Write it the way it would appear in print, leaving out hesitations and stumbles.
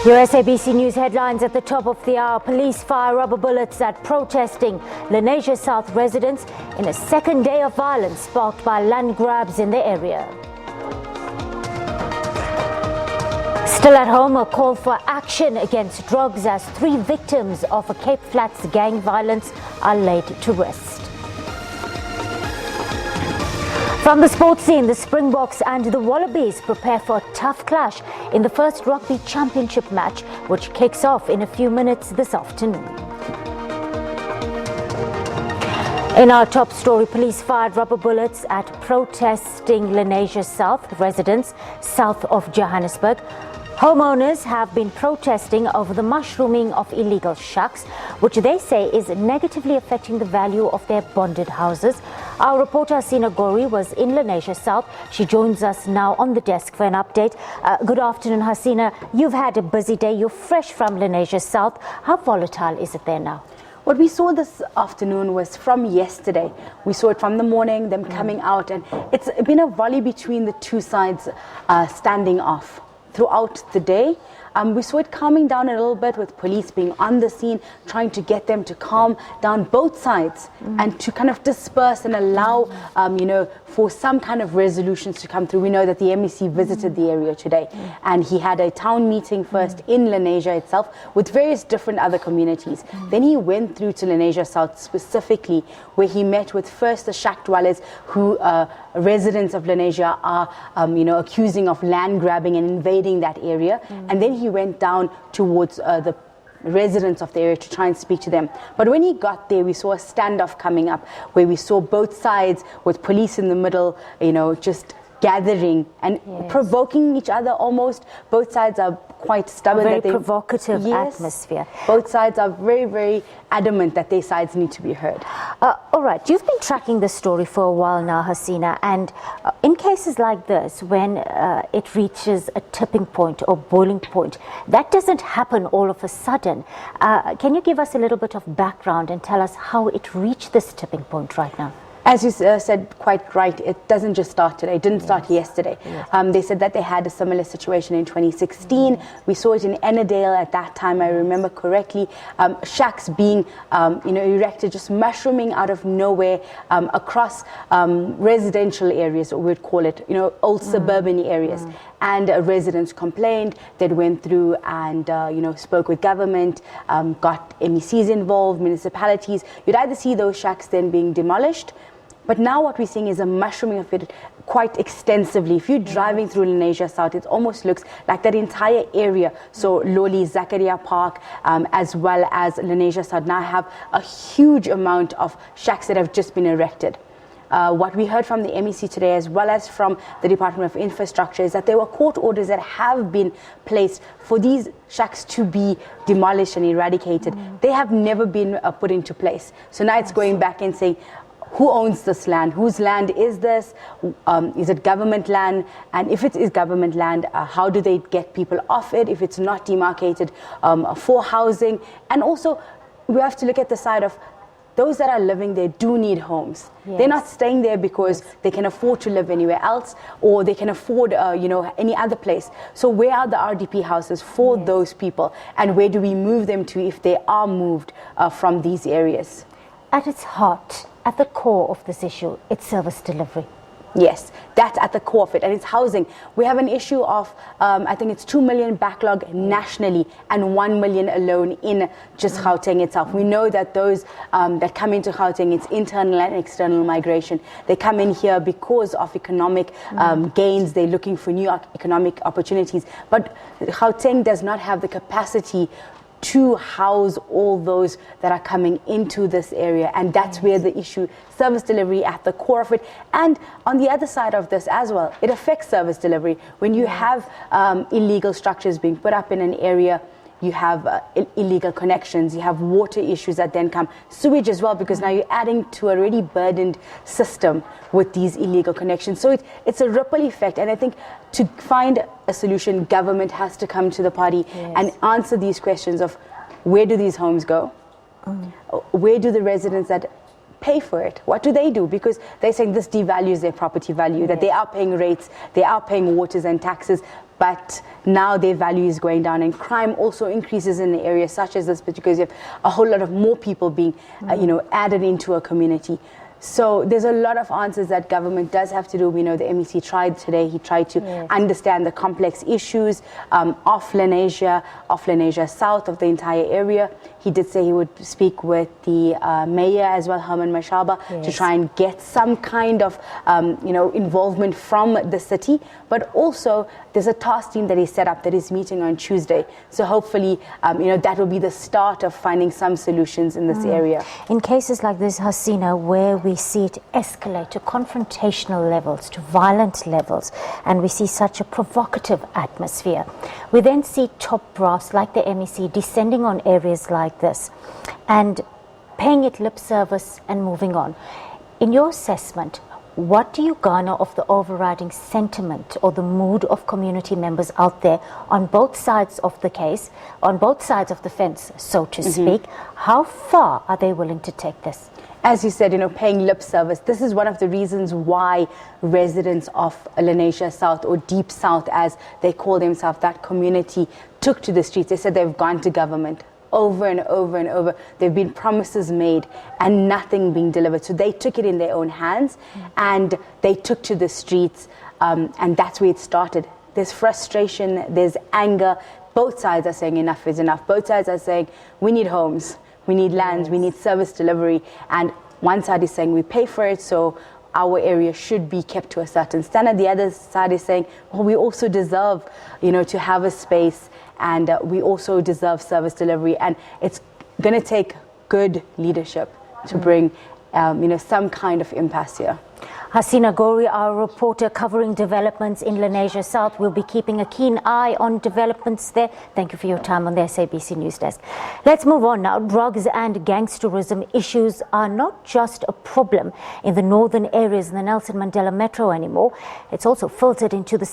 Your SABC News headlines at the top of the hour. Police fire rubber bullets at protesting Lenasia South residents in a second day of violence sparked by land grabs in the area. Still at home, a call for action against drugs as 3 victims of a Cape Flats gang violence are laid to rest. From the sports scene, the Springboks and the Wallabies prepare for a tough clash in the first rugby championship match, which kicks off in a few minutes this afternoon. In our top story, police fired rubber bullets at protesting Lenasia South residents south of Johannesburg. Homeowners have been protesting over the mushrooming of illegal shacks, which they say is negatively affecting the value of their bonded houses. Our reporter Hasina Gori was in Lenasia South. She joins us now on the desk for an update. Good afternoon, Hasina. You've had a busy day. You're fresh from Lenasia South. How volatile is it there now? What we saw this afternoon was from yesterday. We saw it from the morning, them coming out, and it's been a volley between the two sides standing off throughout the day. We saw it calming down a little bit with police being on the scene, trying to get them to calm down both sides and to kind of disperse and allow, for some kind of resolutions to come through. We know that the MEC visited the area today and he had a town meeting first in Lenasia itself with various different other communities. Then he went through to Lenasia South specifically, where he met with first the shack dwellers who residents of Lenasia are, accusing of land grabbing and invading that area. And then he went down towards the residents of the area to try and speak to them. But when he got there, we saw a standoff coming up where we saw both sides with police in the middle, just gathering and provoking each other almost. Both sides are quite stubborn. A very provocative atmosphere. Both sides are very, very adamant that their sides need to be heard. All right, you've been tracking this story for a while now, Hasina, and in cases like this, when it reaches a tipping point or boiling point, that doesn't happen all of a sudden. Can you give us a little bit of background and tell us how it reached this tipping point right now? As you said quite right, it doesn't just start today. It didn't start yesterday. They said that they had a similar situation in 2016. We saw it in Ennerdale at that time, I remember correctly. Shacks being, erected, just mushrooming out of nowhere across residential areas, or we'd call it, old suburban areas. And residents complained. They went through and, spoke with government, got MECs involved, municipalities. You'd either see those shacks then being demolished. But now what we're seeing is a mushrooming of it quite extensively. If you're driving through Lenasia South, it almost looks like that entire area. So Loli, Zakaria Park, as well as Lenasia South now have a huge amount of shacks that have just been erected. What we heard from the MEC today, as well as from the Department of Infrastructure, is that there were court orders that have been placed for these shacks to be demolished and eradicated. They have never been put into place. So now it's going back and saying, who owns this land? Whose land is this? Is it government land? And if it is government land, how do they get people off it if it's not demarcated for housing? And also, we have to look at the side of those that are living there do need homes. They're not staying there because they can afford to live anywhere else, or they can afford, any other place. So where are the RDP houses for those people? And where do we move them to if they are moved from these areas? At its heart, at the core of this issue, it's service delivery. Yes, that's at the core of it, and it's housing. We have an issue of, I think it's 2 million backlog nationally and 1 million alone in just Gauteng itself. We know that those that come into Gauteng, it's internal and external migration. They come in here because of economic gains. They're looking for new economic opportunities. But Gauteng does not have the capacity to house all those that are coming into this area, and that's where the issue, service delivery at the core of it. And on the other side of this as well, it affects service delivery. When you have illegal structures being put up in an area, you have illegal connections, you have water issues that then come, sewage as well, because now you're adding to a already burdened system with these illegal connections. So it's a ripple effect, and I think to find a solution, government has to come to the party and answer these questions of where do these homes go? Where do the residents that pay for it? What do they do? Because they're saying this devalues their property value, that they are paying rates, they are paying waters and taxes, but now their value is going down, and crime also increases in the area such as this, because you have a whole lot of more people being added into a community. So there's a lot of answers that government does have to do. We know the MEC tried today. He tried to understand the complex issues of Lenasia South, of the entire area. He did say he would speak with the mayor as well, Herman Mashaba, to try and get some kind of involvement from the city. But also there's a task team that is set up that is meeting on Tuesday. So hopefully that will be the start of finding some solutions in this area. In cases like this, Hasina, where we see it escalate to confrontational levels, to violent levels, and we see such a provocative atmosphere, we then see top brass like the MEC descending on areas like this and paying it lip service and moving on. In your assessment, what do you garner of the overriding sentiment or the mood of community members out there on both sides of the case, on both sides of the fence, so to speak? How far are they willing to take this? As you said, paying lip service. This is one of the reasons why residents of Lenasia South, or Deep South as they call themselves, that community, took to the streets. They said they've gone to government over and over and over. There've been promises made and nothing being delivered. So they took it in their own hands and they took to the streets, and that's where it started. There's frustration, there's anger. Both sides are saying enough is enough. Both sides are saying we need homes, we need lands, we need service delivery. And one side is saying we pay for it, so our area should be kept to a certain standard. The other side is saying, well, we also deserve, to have a space, and we also deserve service delivery. And it's going to take good leadership to bring, some kind of impasse here. Hasina Gori, our reporter covering developments in Lenasia South, will be keeping a keen eye on developments there. Thank you for your time on the SABC News Desk. Let's move on now. Drugs and gangsterism issues are not just a problem in the northern areas in the Nelson Mandela Metro anymore. It's also filtered into the